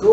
2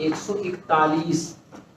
141,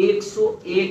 101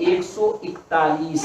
141।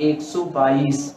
122।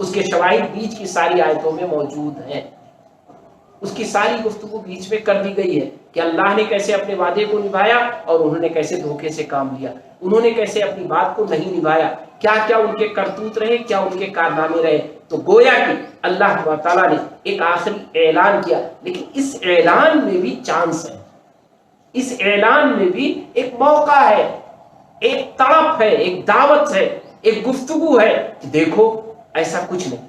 اس کے شواہد بیچ کی ساری آیتوں میں موجود ہیں. اس کی ساری گفتگو بیچ میں کر دی گئی ہے کہ اللہ نے کیسے اپنے وعدے کو نبھایا اور انہوں نے کیسے دھوکے سے کام لیا، انہوں نے کیسے اپنی بات کو نہیں نبھایا، کیا کیا ان کے کرتوت رہے، کیا ان کے کارنامے رہے. تو گویا کہ اللہ تعالیٰ نے ایک آخری اعلان کیا، لیکن اس اعلان میں بھی چانس ہے، اس اعلان میں بھی ایک موقع ہے، ایک تڑپ ہے، ایک دعوت ہے، ایک گفتگو ہے کہ دیکھو ایسا کچھ نہیں.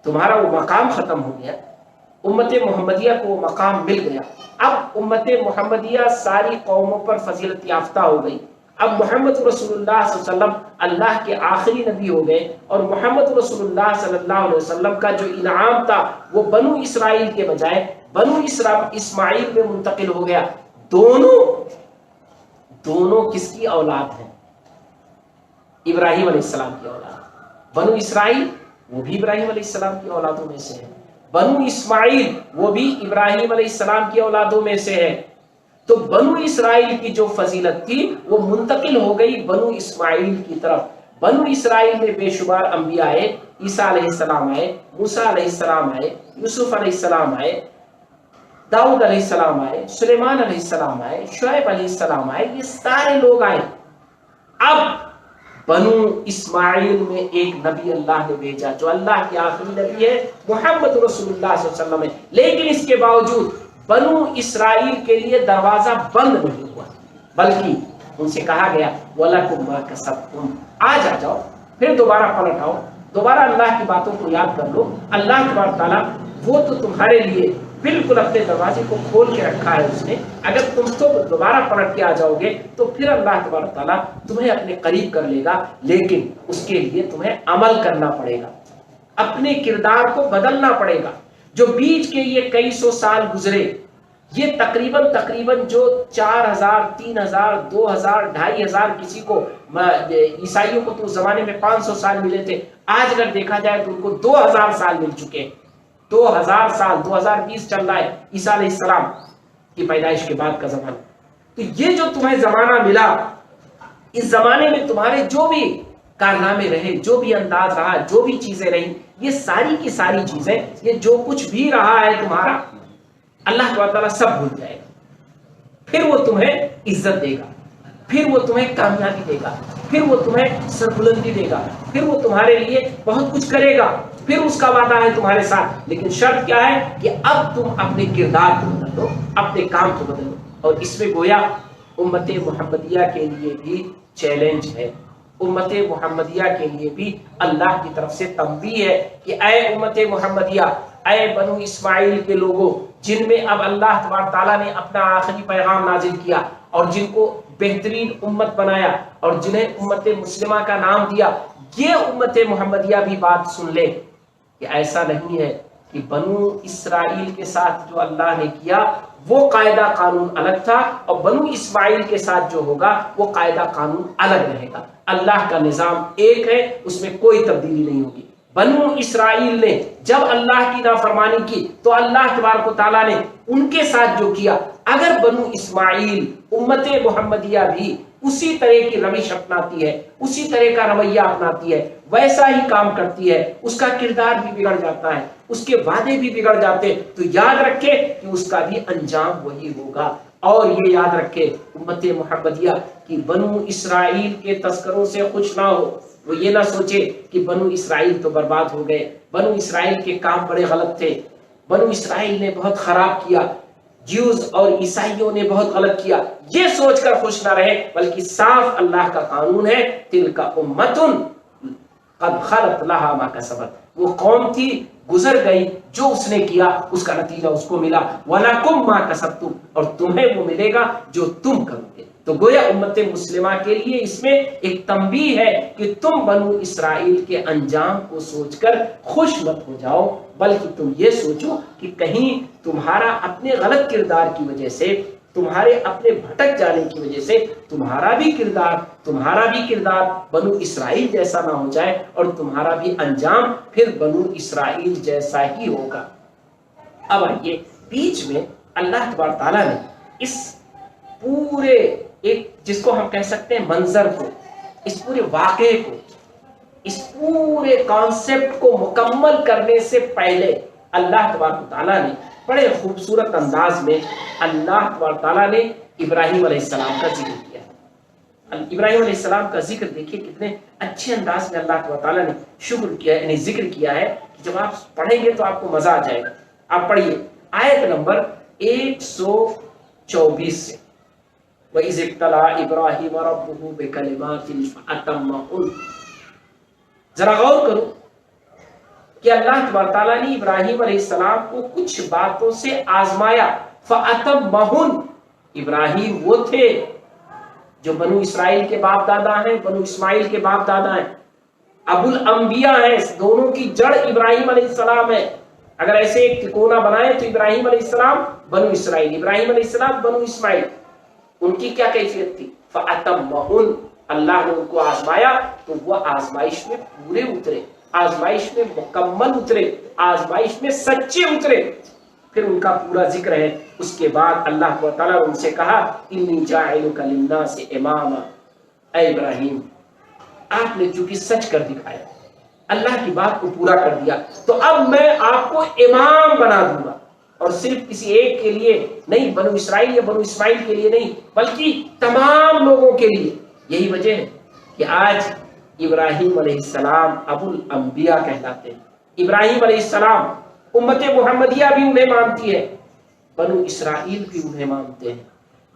تمہارا وہ مقام ختم ہو گیا، امت محمدیہ کو وہ مقام مل گیا. اب امت محمدیہ ساری قوموں پر فضیلت یافتہ ہو گئی. اب محمد رسول اللہ صلی اللہ علیہ وسلم اللہ کے آخری نبی ہو گئے، اور محمد رسول اللہ صلی اللہ علیہ وسلم کا جو انعام تھا وہ بنو اسرائیل کے بجائے بنو اسماعیل میں منتقل ہو گیا. دونوں کس کی اولاد ہیں؟ ابراہیم علیہ السلام کی اولاد. بنو اسرائیل وہ بھی ابراہیم علیہ السلام کی اولادوں میں سے ہے، بنو اسماعیل وہ بھی ابراہیم علیہ السلام کی اولادوں میں سے ہے. تو بنو اسرائیل کی جو فضیلت تھی وہ منتقل ہو گئی بنو اسماعیل کی طرف. بنو اسرائیل میں بے شمار انبیاء آئے، عیسیٰ علیہ السلام آئے، موسیٰ علیہ السلام آئے، یوسف علیہ السلام آئے، داؤد علیہ السلام آئے، سلیمان علیہ السلام آئے، شعیب علیہ السلام آئے، یہ سارے لوگ آئے. اب بنو اسماعیل میں ایک نبی اللہ نے بھیجا جو اللہ کے آخری نبی ہے، محمد رسول اللہ صلی اللہ علیہ وسلم ہے. لیکن اس کے باوجود بنو اسرائیل کے لیے دروازہ بند نہیں ہوا، بلکہ ان سے کہا گیا وَلَكُمْ مَا كَسَبْتُمْ، آج آ جاؤ، پھر دوبارہ پلٹ آؤ، دوبارہ اللہ کی باتوں کو یاد کر لو. اللہ تبارک تعالیٰ وہ تو تمہارے لیے بالکل اپنے دروازے کو کھول کے رکھا ہے اس نے. اگر تم تو دوبارہ پلٹ کے آ جاؤ گے تو پھر اللہ تبارک تعالیٰ تمہیں اپنے قریب کر لے گا، لیکن اس کے لیے تمہیں عمل کرنا پڑے گا، اپنے کردار کو بدلنا پڑے گا. جو بیچ کے یہ کئی سو سال گزرے، یہ تقریباً جو 4000 3000 2000 2500 کسی کو، عیسائیوں کو تو اس زمانے میں 500 سال ملے تھے، آج اگر دیکھا جائے تو ان کو 2000 سال مل چکے ہیں. 2000 سال، 2020 چل رہا ہے عیسیٰ علیہ السلام کی پیدائش کے بعد کا زمانہ. تو یہ جو تمہیں زمانہ ملا، اس زمانے میں تمہارے جو بھی کارنامے رہے، جو بھی انداز رہا، جو بھی چیزیں رہی، یہ ساری کی ساری چیزیں، یہ جو کچھ بھی رہا ہے تمہارا، اللہ تعالیٰ سب بھول جائے گا. پھر وہ تمہیں عزت دے گا، پھر وہ تمہیں کامیابی دے گا، پھر وہ تمہیں سربلندی دے گا، پھر وہ تمہارے لیے بہت کچھ کرے گا، پھر اس کا وعدہ ہے تمہارے ساتھ. لیکن شرط کیا ہے کہ اب تم اپنے کردار کو بدلو، اپنے کام کو بدلو. اور اس میں گویا امت محمدیہ کے لیے بھی چیلنج ہے، امت محمدیہ کے لیے بھی اللہ کی طرف سے تنبیہ ہے کہ اے امت محمدیہ، اے بنو اسماعیل کے لوگوں، جن میں اب اللہ تبارک تعالیٰ نے اپنا آخری پیغام نازل کیا اور جن کو بہترین امت بنایا اور جنہیں امت مسلمہ کا نام دیا، یہ امت محمدیہ بھی بات سن لے کہ ایسا نہیں ہے کہ بنو اسرائیل کے ساتھ جو اللہ نے کیا وہ قاعدہ قانون الگ تھا، اور بنو اسماعیل کے ساتھ جو ہوگا وہ قاعدہ قانون الگ رہے گا. اللہ کا نظام ایک ہے، اس میں کوئی تبدیلی نہیں ہوگی. بنو اسرائیل نے جب اللہ کی نافرمانی کی تو اللہ تبارک و تعالیٰ نے ان کے ساتھ جو کیا، اگر بنو اسماعیل امت محمدیہ بھی اسی طرح کی روش اپناتی ہے، اسی طرح کا رویہ اپناتی ہے، ویسا ہی کام کرتی ہے، اس کا کردار بھی بگڑ جاتا ہے، اس کے وعدے بھی بگڑ جاتے، تو یاد رکھے کہ اس کا بھی انجام وہی ہوگا. اور یہ یاد رکھے امت محمدیہ کہ بنو اسرائیل کے تذکروں سے خوش نہ ہو. وہ یہ نہ سوچے کہ بنو اسرائیل تو برباد ہو گئے، بنو اسرائیل کے کام بڑے غلط تھے، بنو اسرائیل نے بہت خراب کیا، جیوز اور عیسائیوں نے بہت غلط کیا، یہ سوچ کر خوش نہ رہے، بلکہ صاف اللہ کا قانون ہے تلک امۃ قد خلت لہا ما کسبت. وہ قوم تھی گزر گئی، جو اس نے کیا اس کا نتیجہ اس کو ملا. وَلَكُمْ مَا كَسَبْتُمْ، اور تمہیں وہ ملے گا جو تم کرو گے. تو گویا امت مسلمہ کے لیے اس میں ایک تنبیہ ہے کہ تم بنو اسرائیل کے انجام کو سوچ کر خوش مت ہو جاؤ، بلکہ تم یہ سوچو کہ کہیں تمہارا اپنے غلط کردار کی وجہ سے، تمہارے اپنے بھٹک جانے کی وجہ سے تمہارا بھی کردار بنو اسرائیل جیسا نہ ہو جائے اور تمہارا بھی انجام پھر بنو اسرائیل جیسا ہی ہوگا. اب آئیے بیچ میں اللہ تبارک تعالیٰ نے اس پورے ایک جس کو ہم کہہ سکتے ہیں منظر کو، اس پورے واقعے کو اس پورے کانسیپٹ کو مکمل کرنے سے پہلے اللہ تبارک و تعالیٰ نے بڑے خوبصورت انداز میں اللہ تبارک و تعالیٰ نے ابراہیم علیہ السلام کا ذکر کیا. ابراہیم علیہ السلام کا ذکر دیکھیے کتنے اچھے انداز میں اللہ تبارک و تعالیٰ نے شکر کیا یعنی ذکر کیا ہے کہ جب آپ پڑھیں گے تو آپ کو مزہ آ جائے گا. آپ پڑھیے آیت نمبر 124 سے وَإِذِ ابْتَلَىٰ إِبْرَاهِيمَ رَبُّهُ بِكَلِمَاتٍ فَأَتَمَّهُنَّ. ذرا غور کرو کہ اللہ تبارک تعالیٰ نے ابراہیم علیہ السلام کو کچھ باتوں سے آزمایا. فَأَتَمَّهُنَّ. ابراہیم وہ تھے جو بنو اسرائیل کے باپ دادا ہیں, بنو اسماعیل کے باپ دادا ہیں, ابو الانبیاء ہیں. دونوں کی جڑ ابراہیم علیہ السلام ہے. اگر ایسے ایک تکونہ بنائے تو ابراہیم علیہ السلام بنو اسرائیل, ابراہیم علیہ السلام بنو اسماعیل. ان کی کیا کیفیت تھی؟ فَأَتَمَّهُنَّ. اللہ نے ان کو آزمایا تو وہ آزمائش میں پورے اترے, آزمائش میں مکمل اترے, آزمائش میں سچے اترے. پھر ان کا پورا ذکر ہے. اس کے بعد اللہ تعالیٰ نے ان سے کہا انی جاعلک للناس اماما. اے ابراہیم آپ نے چونکہ سچ کر دکھایا, اللہ کی بات کو پورا کر دیا, تو اب میں آپ کو امام بنا دوں گا. اور صرف کسی ایک کے لیے نہیں, بنو اسرائیل یا بنو اسماعیل کے لیے نہیں, بلکہ تمام لوگوں کے لیے. یہی وجہ ہے کہ آج ابراہیم علیہ السلام ابو الانبیاء کہلاتے ہیں. ابراہیم علیہ السلام امت محمدیہ بھی انہیں مانتی ہے, بنو اسرائیل بھی انہیں مانتے ہیں,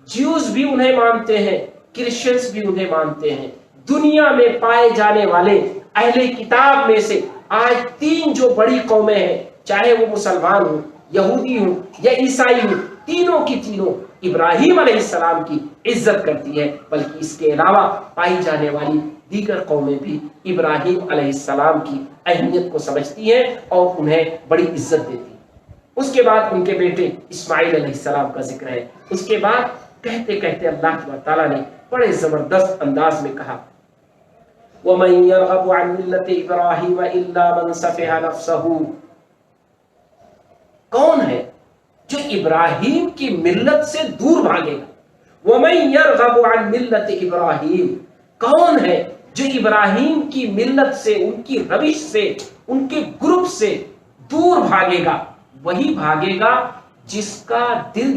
جیوز بھی انہیں مانتے ہیں, کرسچنز بھی انہیں مانتے ہیں. دنیا میں پائے جانے والے اہل کتاب میں سے آج 3 جو بڑی قومیں ہیں, چاہے وہ مسلمان ہوں, یہودی ہوں یا عیسائی ہوں, تینوں کی تینوں ابراہیم علیہ السلام کی عزت کرتی ہے. بلکہ اس کے علاوہ پائی جانے والی دیگر قومیں بھی ابراہیم علیہ السلام کی اہمیت کو سمجھتی ہیں اور انہیں بڑی عزت دیتی ہیں. اس کے بعد ان کے بیٹے اسماعیل علیہ السلام کا ذکر ہے. اس کے بعد کہتے کہتے اللہ تعالیٰ نے بڑے زبردست انداز میں کہا وَمَن يَرْغَبُ عَن مِلَّةِ إِبْرَاهِيمَ إِلَّا مَن سَفِهَ نَفْسَهُ. کون ہے جو ابراہیم کی ملت سے دور بھاگے گا؟ وَمَن يَرْغَبُ عَن مِلَّةِ إِبْرَاهِيمَ. کون ہے جو ابراہیم کی ملت سے, ان کی روش سے, ان کے گروپ سے دور بھاگے گا؟ وہی بھاگے گا جس کا دل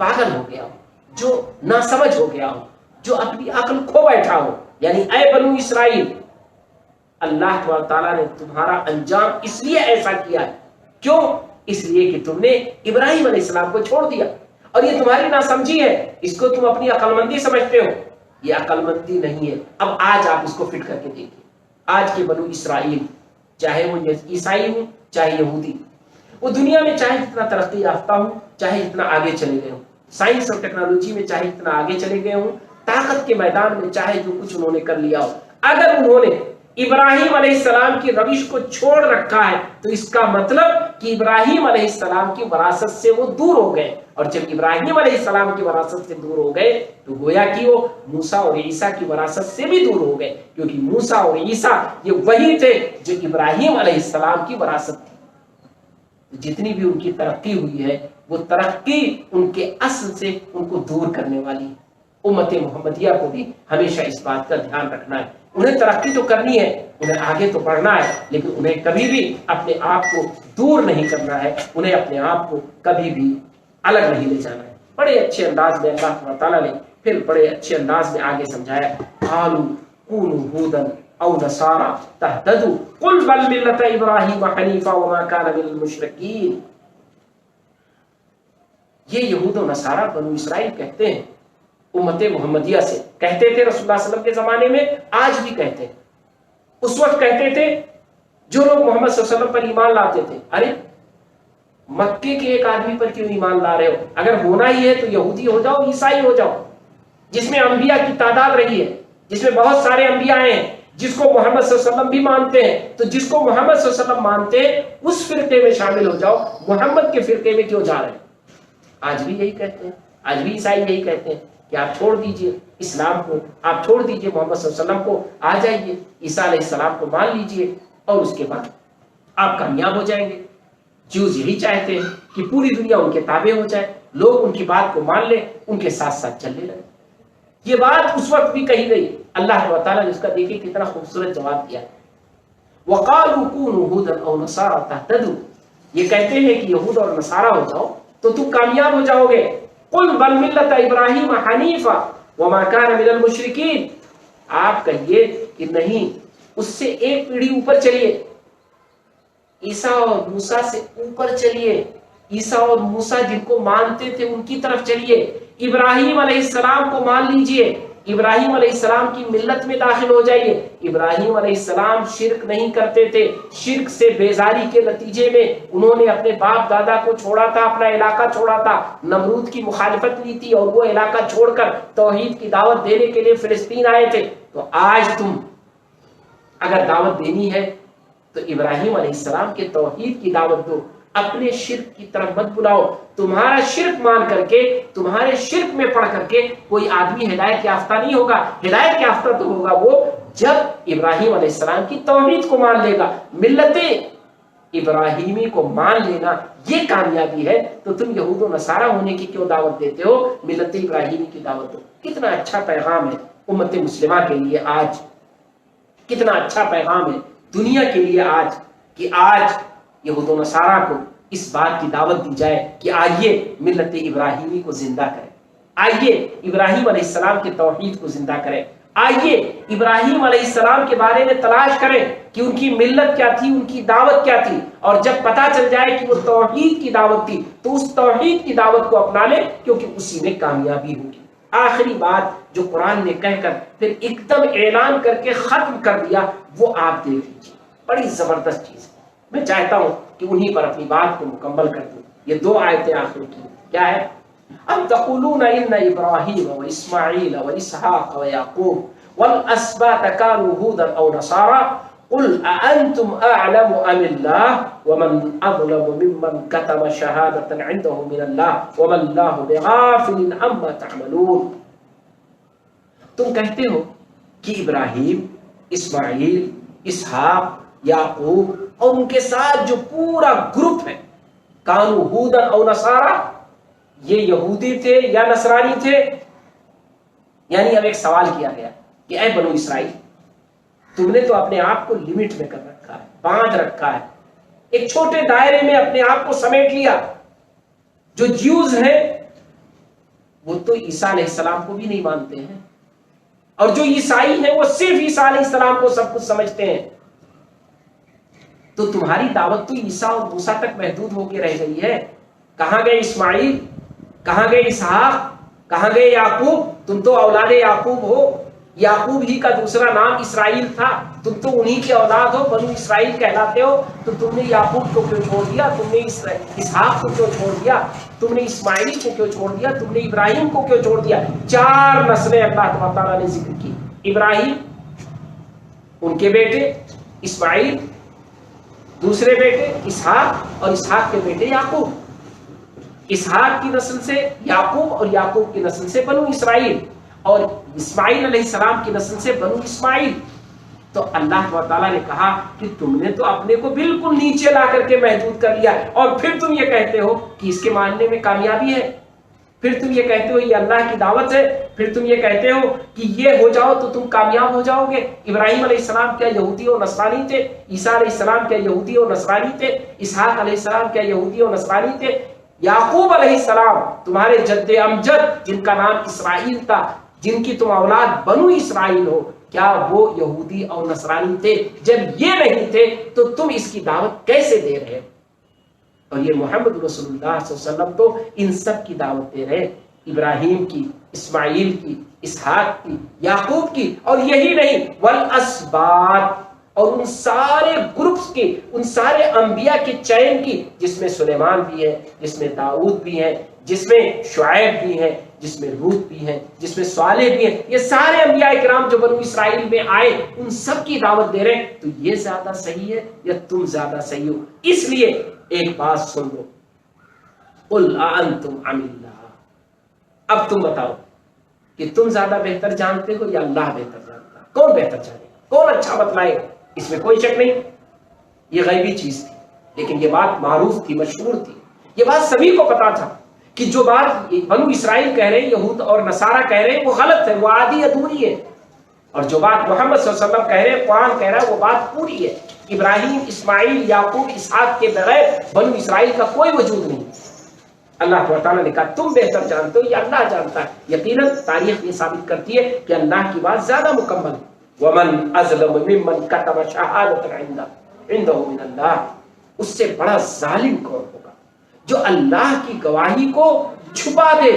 پاگل ہو گیا ہو, جو ناسمجھ ہو گیا ہو, جو اپنی عقل کھو بیٹھا ہو. یعنی اے بنو اسرائیل, اللہ تعالیٰ نے تمہارا انجام اس لیے ایسا کیا ہے. کیوں؟ اس لیے کہ تم نے ابراہیم علیہ السلام کو چھوڑ دیا, اور یہ تمہاری ناسمجھی ہے. اس کو تم اپنی عقل مندی سمجھتے ہو, یہ عقل مندی نہیں ہے. اب آج آپ اس کو فٹ کر کے دیکھیں. آج کے بنو اسرائیل, چاہے وہ عیسائی ہوں چاہے یہودی, وہ دنیا میں چاہے جتنا ترقی یافتہ ہوں, چاہے جتنا آگے چلے گئے ہوں, سائنس اور ٹیکنالوجی میں چاہے جتنا آگے چلے گئے ہوں, طاقت کے میدان میں چاہے جو کچھ انہوں نے کر لیا ہو, اگر انہوں نے ابراہیم علیہ السلام کی روش کو چھوڑ رکھا ہے تو اس کا مطلب کہ ابراہیم علیہ السلام کی وراثت سے وہ دور ہو گئے. اور جب ابراہیم علیہ السلام کی وراثت سے دور ہو گئے تو گویا کہ وہ موسیٰ اور عیسیٰ کی وراثت سے بھی دور ہو گئے, کیونکہ موسیٰ اور عیسیٰ یہ وہی تھے جو ابراہیم علیہ السلام کی وراثت تھی. جتنی بھی ان کی ترقی ہوئی ہے وہ ترقی ان کے اصل سے ان کو دور کرنے والی ہے. امت محمدیہ کو بھی ہمیشہ اس بات کا دھیان رکھنا ہے. انہیں ترقی تو کرنی ہے, انہیں آگے تو بڑھنا ہے, لیکن انہیں کبھی بھی اپنے آپ کو دور نہیں کرنا ہے, انہیں اپنے آپ کو کبھی بھی الگ نہیں لے جانا ہے. بڑے اچھے انداز میں اللہ تعالیٰ نے پھر بڑے اچھے انداز میں آگے سمجھایا. قالوا كونوا هودا او نصارى تهتدوا قل بل ملة ابراہیم حنیفا وما كان من المشرکین. یہ یہود و نصارہ بنو اسرائیل کہتے ہیں امت محمدیہ سے, کہتے تھے رسول اللہ صلی اللہ علیہ وسلم کے زمانے میں, آج بھی کہتے ہیں. اس وقت کہتے تھے جو لوگ محمد صلی اللہ علیہ وسلم پر ایمان لاتے تھے, ارے مکے کے ایک آدمی پر کیوں ایمان لا رہے ہو؟ اگر ہونا ہی ہے تو یہودی ہو جاؤ, عیسائی ہو جاؤ, جس میں انبیاء کی تعداد رہی ہے, جس میں بہت سارے انبیاء ہیں, جس کو محمد صلی اللہ علیہ وسلم بھی مانتے ہیں. تو جس کو محمد صلی اللہ علیہ وسلم مانتے ہیں اس فرقے میں شامل ہو جاؤ, محمد کے فرقے میں کیوں جا رہے ہیں؟ آج بھی یہی کہتے ہیں, آج بھی عیسائی یہی کہتے ہیں کہ آپ چھوڑ دیجئے اسلام کو, آپ چھوڑ دیجئے محمد صلی اللہ علیہ وسلم کو, آ جائیے عیسیٰ علیہ السلام کو مان لیجئے اور اس کے بعد آپ کامیاب ہو جائیں گے. جیوز یہی چاہتے ہیں کہ پوری دنیا ان کے تابع ہو جائے, لوگ ان کی بات کو مان لیں, ان کے ساتھ ساتھ چلنے لگے. یہ بات اس وقت بھی کہی گئی. اللہ تعالیٰ نے اس کا دیکھیں کتنا خوبصورت جواب دیا. وقالوا كونوا هودا او نصارى تهتدوا، یہ کہتے ہیں کہ یہود اور نصارہ ہو جاؤ تو تم کامیاب ہو جاؤ گے. قل بل ملت ابراہیم حنیفا وما كان من المشرکین، آپ کہیے کہ نہیں، اس سے ایک پیڑھی اوپر چلیے، عیسیٰ اور موسیٰ سے اوپر چلیے، عیسیٰ اور موسیٰ جن کو مانتے تھے ان کی طرف چلیے، ابراہیم علیہ السلام کو مان لیجئے، ابراہیم علیہ السلام کی ملت میں داخل ہو جائیے. ابراہیم علیہ السلام شرک نہیں کرتے تھے، شرک سے بیزاری کے نتیجے میں انہوں نے اپنے باپ دادا کو چھوڑا تھا، اپنا علاقہ چھوڑا تھا، نمرود کی مخالفت لی تھی اور وہ علاقہ چھوڑ کر توحید کی دعوت دینے کے لیے فلسطین آئے تھے. تو آج تم اگر دعوت دینی ہے تو ابراہیم علیہ السلام کے توحید کی دعوت دو، اپنے شرک کی طرف مت بلاؤ. تمہارا شرک مان کر کے، تمہارے شرک میں پڑھ کر کے کوئی آدمی ہدایت یافتہ نہیں ہوگا. ہدایت یافتہ تو ہوگا وہ جب ابراہیم علیہ السلام کی توحید کو مان لے گا. ملت ابراہیمی کو مان لینا یہ کامیابی ہے. تو تم یہود و نصارہ ہونے کی کیوں دعوت دیتے ہو؟ ملت ابراہیمی کی دعوت دو. کتنا اچھا پیغام ہے امت مسلمہ کے لیے آج، کتنا اچھا پیغام ہے دنیا کے لیے آج، کہ آج یہود و نصارہ کو اس بات کی دعوت دی جائے کہ آئیے ملت ابراہیمی کو زندہ کریں، آئیے ابراہیم علیہ السلام کے توحید کو زندہ کریں، آئیے ابراہیم علیہ السلام کے بارے میں تلاش کریں کہ ان کی ملت کیا تھی، ان کی دعوت کیا تھی، اور جب پتہ چل جائے کہ وہ توحید کی دعوت تھی تو اس توحید کی دعوت کو اپنا لیں، کیونکہ اسی میں کامیابی ہوگی. آخری بات جو قرآن نے کہہ کر پھر ایک دم اعلان کر کے ختم کر دیا، وہ آپ دیکھ لیجیے، بڑی زبردست چیز ہے. میں چاہتا ہوں کہ انہی پر اپنی بات کو مکمل کر دوں. یہ دو آیتیں آخر کی کیا ہے؟ ام تقولون ان ابراہیم و اسماعیل و اسحاق و یعقوب والاسباط كانوا هودا او نصارى قل اانتم اعلم ام الله ومن اظلم ممن كتم شهادة عنده من الله وما الله بغافل عما تعملون. تم کہتے ہو کہ ابراہیم، اسماعیل، اسحاق، یعقوب اور ان کے ساتھ جو پورا گروپ ہے، کانوا ہودا او نصارا، یہ یہودی تھے یا نصرانی تھے. یعنی اب ایک سوال کیا گیا کہ اے بنو اسرائیل، تم نے تو اپنے آپ کو لمٹ میں کر رکھا ہے، باندھ رکھا ہے، ایک چھوٹے دائرے میں اپنے آپ کو سمیٹ لیا. جو جیوز ہیں وہ تو عیسیٰ علیہ السلام کو بھی نہیں مانتے ہیں، اور جو عیسائی ہیں وہ صرف عیسیٰ علیہ السلام کو سب کچھ سمجھتے ہیں. تو تمہاری دعوت تو عیسیٰ اور موسیٰ تک محدود ہو کے رہ گئی ہے. کہاں گئے اسماعیل، کہاں گئے اسحاق، کہاں گئے یعقوب؟ تم تو اولاد یعقوب ہو. یعقوب ہی کا دوسرا نام اسرائیل تھا، تم تو انہی کی اولاد ہو، بنو اسرائیل کہلاتے ہو. تو تم نے یعقوب کو کیوں چھوڑ دیا؟ تم نے اسحاق کو کیوں چھوڑ دیا؟ تم نے اسماعیل کو کیوں چھوڑ دیا؟ تم نے ابراہیم کو کیوں چھوڑ دیا؟ 4 نسلیں اللہ تعالیٰ نے ذکر کی. ابراہیم، ان کے بیٹے اسماعیل، دوسرے بیٹے اسحاق، اور اسحاق کے بیٹے یعقوب. اسحاق کی نسل سے یعقوب، اور یعقوب کی نسل سے بنو اسرائیل، اور اسماعیل علیہ السلام کی نسل سے بنو اسماعیل. تو اللہ تعالیٰ نے کہا کہ تم نے تو اپنے کو بالکل نیچے لا کر کے محدود کر لیا، اور پھر تم یہ کہتے ہو کہ اس کے ماننے میں کامیابی ہے، پھر تم یہ کہتے ہو یہ اللہ کی دعوت ہے، پھر تم یہ کہتے ہو کہ یہ ہو جاؤ تو تم کامیاب ہو جاؤ گے. ابراہیم علیہ السلام کیا یہودی اور نصرانی تھے؟ عیسیٰ علیہ السلام کیا یہودی اور نصرانی تھے؟ اسحاق علیہ السلام کیا یہودی اور نصرانی تھے؟ یعقوب علیہ السلام تمہارے جد امجد جن کا نام اسرائیل تھا، جن کی تم اولاد بنو اسرائیل ہو، کیا وہ یہودی اور نصرانی تھے؟ جب یہ نہیں تھے تو تم اس کی دعوت کیسے دے رہے؟ اور یہ محمد رسول اللہ صلی اللہ علیہ وسلم تو ان سب کی دعوت دے رہے، ابراہیم کی، اسماعیل کی، اسحاق کی، یعقوب کی، اور یہی نہیں والاسباط، اور ان سارے گروپس کی، ان سارے انبیاء کے چین کی، جس میں سلیمان بھی ہے، جس میں داؤد بھی ہے، جس میں شعیب بھی ہے، جس میں لوط بھی ہے، جس میں صالح بھی ہے. یہ سارے انبیاء کرام جو بنو اسرائیل میں آئے ان سب کی دعوت دے رہے ہیں. تو یہ زیادہ صحیح ہے یا تم زیادہ صحیح ہو؟ اس لیے ایک بات سن لو، قل اانتم ام اللہ، اب تم بتاؤ کہ تم زیادہ بہتر جانتے ہو یا اللہ بہتر جانتا ہے؟ کون بہتر جانے گا؟ کون اچھا بتلائے گا؟ اس میں کوئی شک نہیں. یہ غیبی چیز تھی، لیکن یہ بات معروف تھی، مشہور تھی، یہ بات سبھی کو پتا تھا کہ جو بات بنو اسرائیل کہہ رہے ہیں، یہود اور نصارہ کہہ رہے ہیں، وہ غلط ہے، وہ آدھی ادھوری ہے. اور جو بات محمد صلی اللہ علیہ وسلم کہہ رہے ہیں، قرآن کہہ رہا ہے، وہ بات پوری ہے۔ ابراہیم، اسماعیل، یعقوب، اسحاق کے بغیر بنو اسرائیل کا کوئی وجود نہیں۔ اللہ تعالیٰ نے کہا تم بہتر جانتے ہو، یہ اللہ جانتا ہے۔ یقیناً تاریخ یہ ثابت کرتی ہے کہ اللہ کی بات زیادہ مکمل ہے۔ وَمَنْ أَظْلَمُ مِمَّنْ كَتَمَ شَهَادَةً عِندَهُ مِنَ اللَّهِ، اس سے بڑا ظالم کون ہوگا جو اللہ کی گواہی کو چھپا دے۔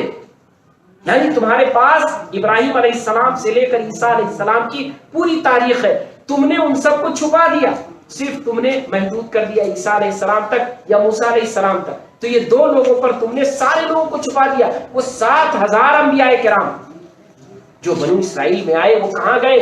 یعنی تمہارے پاس ابراہیم علیہ السلام سے لے کر عیسیٰ علیہ السلام کی پوری تاریخ ہے، تم نے ان سب کو چھپا دیا، صرف تم نے محدود کر دیا عیسیٰ علیہ السلام تک یا موسیٰ علیہ السلام تک۔ تو یہ دو لوگوں پر تم نے سارے لوگوں کو چھپا دیا۔ وہ 7,000 انبیاء کرام جو بنو اسرائیل میں آئے وہ کہاں گئے؟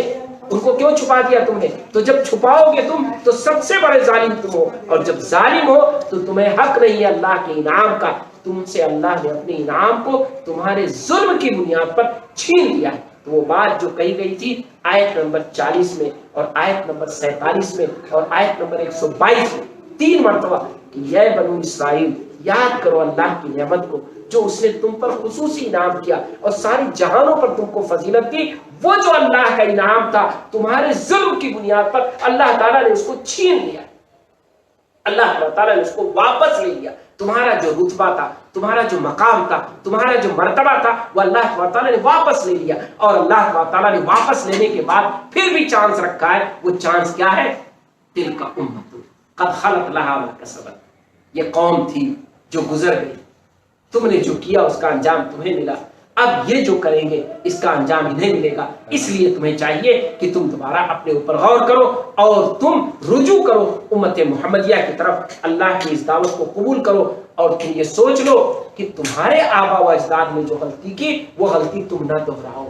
ان کو کیوں چھپا دیا تم نے؟ تو جب چھپاؤ گے تم تو سب سے بڑے ظالم تم ہو، اور جب ظالم ہو تو تمہیں حق نہیں ہے اللہ کے انعام کا۔ تم سے اللہ نے اپنے انعام کو تمہارے ظلم کی بنیاد پر چھین لیا ہے۔ تو وہ بات جو کہی گئی تھی آیت نمبر 40 میں اور آیت نمبر 47 میں اور آیت نمبر 122 میں 3 مرتبہ کہ یہ بنو اسرائیل یاد کرو اللہ کی نعمت کو جو اس نے تم پر خصوصی انعام کیا اور ساری جہانوں پر تم کو فضیلت دی۔ وہ جو اللہ کا انعام تھا تمہارے ظلم کی بنیاد پر اللہ تعالیٰ نے اس کو چھین لیا، اللہ تعالیٰ نے اس کو واپس لے لیا۔ تمہارا جو رتبہ تھا، تمہارا جو مقام تھا، تمہارا جو مرتبہ تھا، وہ اللہ تعالیٰ نے واپس لے لیا۔ اور اللہ تعالیٰ نے واپس لینے کے بعد پھر بھی چانس رکھا ہے۔ وہ چانس کیا ہے؟ تلک امۃ قد خلت لہا ما کسبت، یہ قوم تھی جو گزر گئی، تم نے جو کیا اس کا انجام تمہیں ملا، اب یہ جو کریں گے اس کا انجام انہیں ملے گا۔ اس لیے تمہیں چاہیے کہ تم دوبارہ اپنے اوپر غور کرو اور تم رجوع کرو امت محمدیہ کی طرف، اللہ کی اس دعوت کو قبول کرو، اور تم یہ سوچ لو کہ تمہارے آبا و اجداد نے جو غلطی کی وہ غلطی تم نہ دہراؤ۔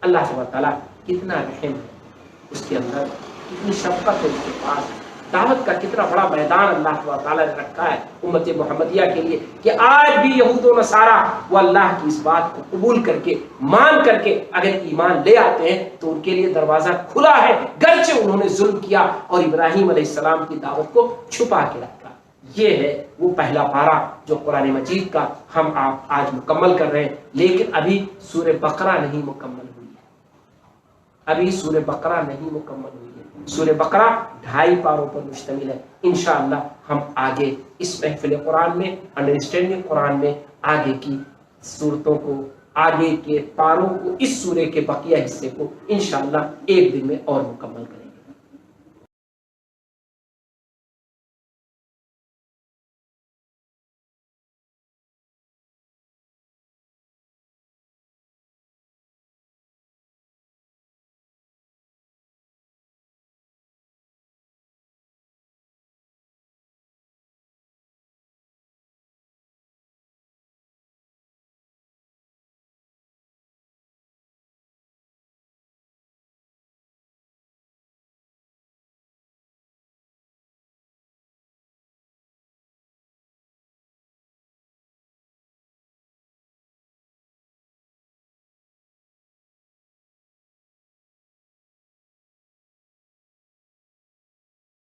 اللہ سبحانہ تعالیٰ کتنا رحم ہے اس کے اندر، کتنی شفقت ہے اس کے پاس، دعوت کا کتنا بڑا میدان اللہ تعالیٰ نے رکھا ہے امت محمدیہ کے لیے کہ آج بھی یہود و نصارہ وہ اللہ کی اس بات کو قبول کر کے مان کر کے اگر ایمان لے آتے ہیں تو ان کے لیے دروازہ کھلا ہے، گرچہ انہوں نے ظلم کیا اور ابراہیم علیہ السلام کی دعوت کو چھپا کے رکھا۔ یہ ہے وہ پہلا پارہ جو قرآن مجید کا ہم آپ آج مکمل کر رہے ہیں، لیکن ابھی سورہ بقرہ نہیں مکمل ہوئی ہے، ابھی سورہ بقرہ نہیں مکمل ہوئی ہے۔ سورہ بقرہ 2.5 پاروں پر مشتمل ہے۔ انشاءاللہ ہم آگے اس محفل قرآن میں، انڈرسٹینڈنگ قرآن میں، آگے کی صورتوں کو، آگے کے پاروں کو، اس سورہ کے بقیہ حصے کو انشاءاللہ ایک دن میں اور مکمل کریں گے۔